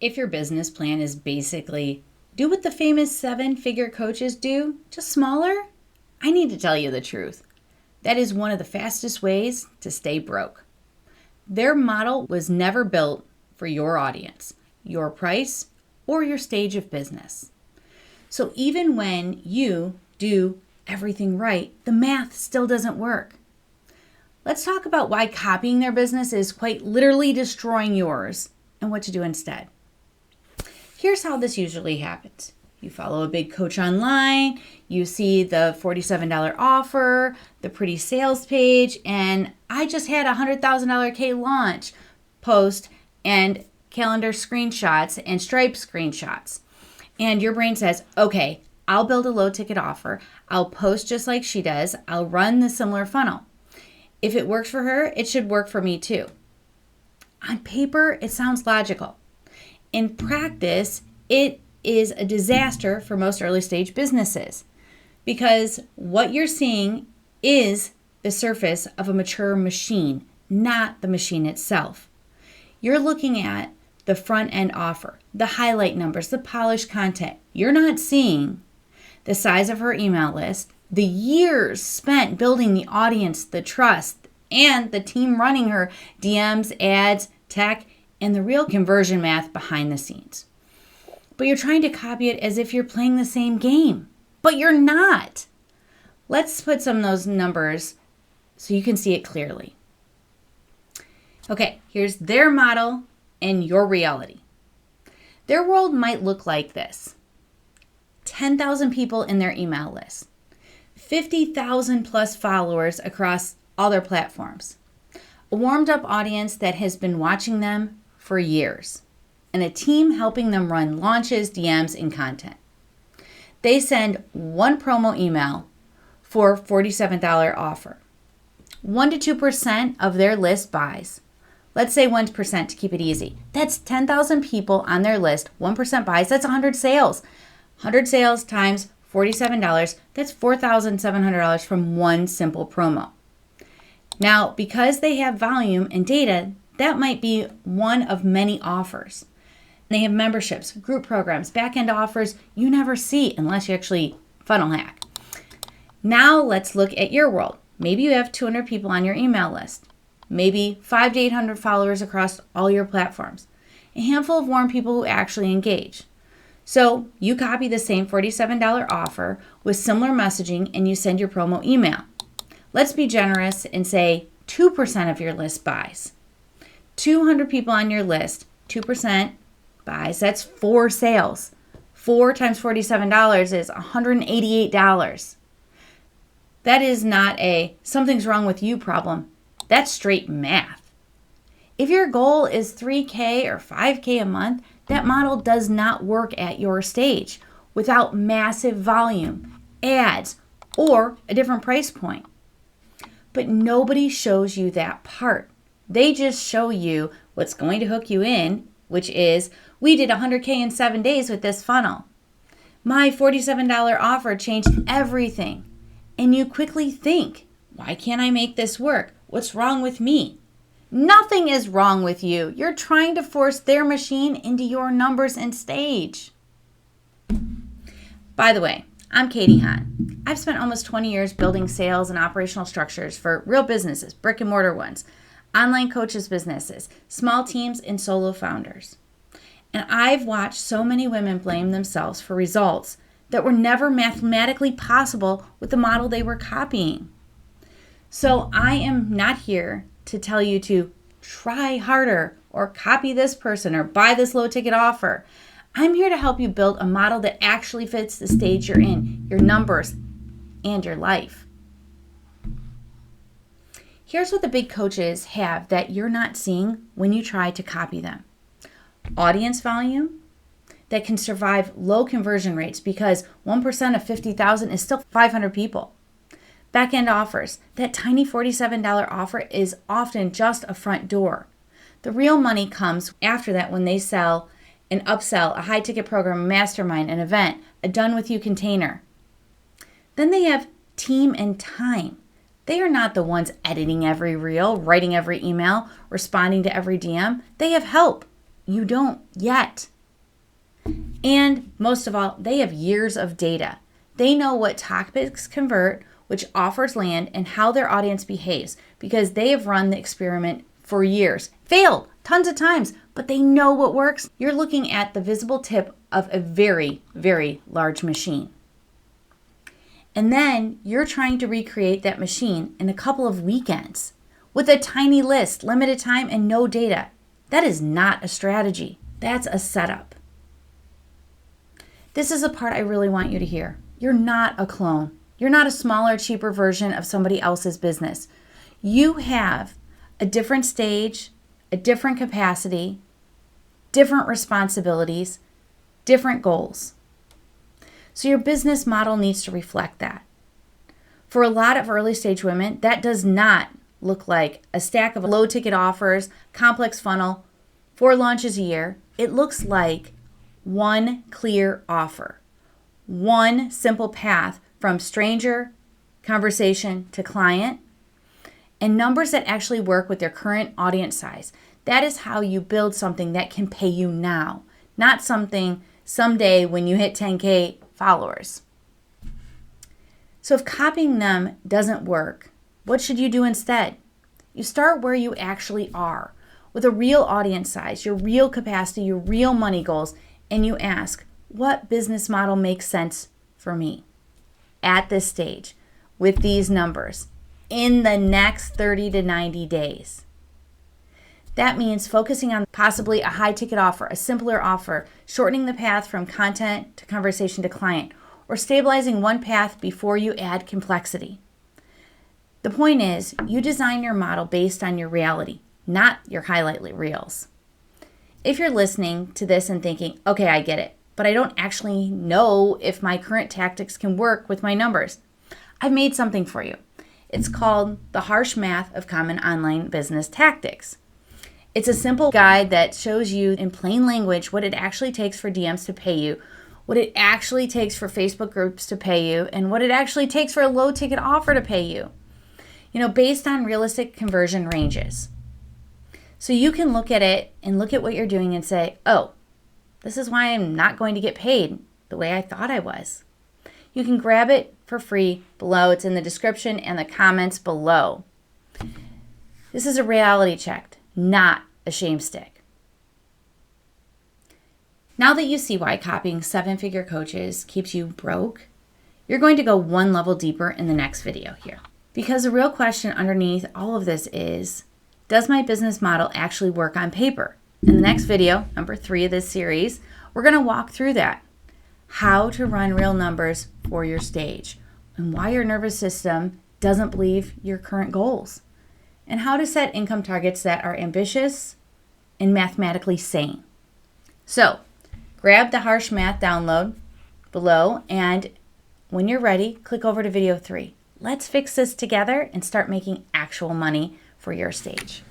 If your business plan is basically do what the famous 7-figure coaches do, just smaller, I need to tell you the truth. That is one of the fastest ways to stay broke. Their model was never built for your audience, your price, or your stage of business. So even when you do everything right, the math still doesn't work. Let's talk about why copying their business is quite literally destroying yours and what to do instead. Here's how this usually happens. You follow a big coach online, you see the $47 offer, the pretty sales page, and I just had a $100,000 K launch post and calendar screenshots and Stripe screenshots. And your brain says, okay, I'll build a low ticket offer. I'll post just like she does. I'll run the similar funnel. If it works for her, it should work for me too. On paper, it sounds logical. In practice, it is a disaster for most early stage businesses because what you're seeing is the surface of a mature machine, not the machine itself. You're looking at the front end offer, the highlight numbers, the polished content. You're not seeing the size of her email list, the years spent building the audience, the trust, and the team running her DMs, ads, tech, and the real conversion math behind the scenes. But you're trying to copy it as if you're playing the same game. But you're not. Let's put some of those numbers so you can see it clearly. Okay, here's their model and your reality. Their world might look like this. 10,000 people in their email list. 50,000 plus followers across all their platforms. A warmed up audience that has been watching them for years. And a team helping them run launches, DMs, and content. They send one promo email for $47 offer. 1% to 2% of their list buys. Let's say 1% to keep it easy. That's 10,000 people on their list. 1% buys. That's 100 sales. 100 sales times $47. That's $4,700 from one simple promo. Now, because they have volume and data, that might be one of many offers. They have memberships, group programs, back-end offers you never see unless you actually funnel hack. Now let's look at your world. Maybe you have 200 people on your email list. Maybe 500 to 800 followers across all your platforms. A handful of warm people who actually engage. So you copy the same $47 offer with similar messaging and you send your promo email. Let's be generous and say 2% of your list buys. 200 people on your list, 2% buys, that's 4 sales. 4 times $47 is $188. That is not a something's wrong with you problem. That's straight math. If your goal is $3K or $5K a month, that model does not work at your stage without massive volume, ads, or a different price point. But nobody shows you that part. They just show you what's going to hook you in, which is, we did 100K in 7 days with this funnel. My $47 offer changed everything. And you quickly think, why can't I make this work? What's wrong with me? Nothing is wrong with you. You're trying to force their machine into your numbers and stage. By the way, I'm Katie Hahn. I've spent almost 20 years building sales and operational structures for real businesses, brick and mortar ones, online coaches businesses, small teams, and solo founders. And I've watched so many women blame themselves for results that were never mathematically possible with the model they were copying. So I am not here to tell you to try harder or copy this person or buy this low ticket offer. I'm here to help you build a model that actually fits the stage you're in, your numbers, and your life. Here's what the big coaches have that you're not seeing when you try to copy them. Audience volume that can survive low conversion rates because 1% of 50,000 is still 500 people. Back-end offers. That tiny $47 offer is often just a front door. The real money comes after that when they sell and upsell a high-ticket program, a mastermind, an event, a done-with-you container. Then they have team and time. They are not the ones editing every reel, writing every email, responding to every DM. They have help. You don't yet. And most of all, they have years of data. They know what topics convert, which offers land, and how their audience behaves because they have run the experiment for years. Failed tons of times, but they know what works. You're looking at the visible tip of a very, very large machine. And then you're trying to recreate that machine in a couple of weekends with a tiny list, limited time, and no data. That is not a strategy. That's a setup. This is the part I really want you to hear. You're not a clone. You're not a smaller, cheaper version of somebody else's business. You have a different stage, a different capacity, different responsibilities, different goals. So your business model needs to reflect that. For a lot of early stage women, that does not look like a stack of low ticket offers, complex funnel, 4 launches a year. It looks like one clear offer, one simple path from stranger conversation to client, and numbers that actually work with their current audience size. That is how you build something that can pay you now, not something someday when you hit 10K followers. So if copying them doesn't work, what should you do instead? You start where you actually are, with a real audience size, your real capacity, your real money goals, and you ask, what business model makes sense for me at this stage with these numbers in the next 30 to 90 days? That means focusing on possibly a high ticket offer, a simpler offer, shortening the path from content to conversation to client, or stabilizing one path before you add complexity. The point is, you design your model based on your reality, not your highlight reels. If you're listening to this and thinking, okay, I get it, but I don't actually know if my current tactics can work with my numbers, I've made something for you. It's called The Harsh Math of Common Online Business Tactics. It's a simple guide that shows you in plain language what it actually takes for DMs to pay you, what it actually takes for Facebook groups to pay you, and what it actually takes for a low ticket offer to pay you, based on realistic conversion ranges. So you can look at it and look at what you're doing and say, oh, this is why I'm not going to get paid the way I thought I was. You can grab it for free below. It's in the description and the comments below. This is a reality check, not a shame stick. Now that you see why copying 7-figure coaches keeps you broke, you're going to go one level deeper in the next video here. Because the real question underneath all of this is, does my business model actually work on paper? In the next video, number 3 of this series, we're going to walk through that. How to run real numbers for your stage, and why your nervous system doesn't believe your current goals, and how to set income targets that are ambitious and mathematically sane. So, grab the Harsh Math download below, and when you're ready, click over to video 3. Let's fix this together and start making actual money for your stage.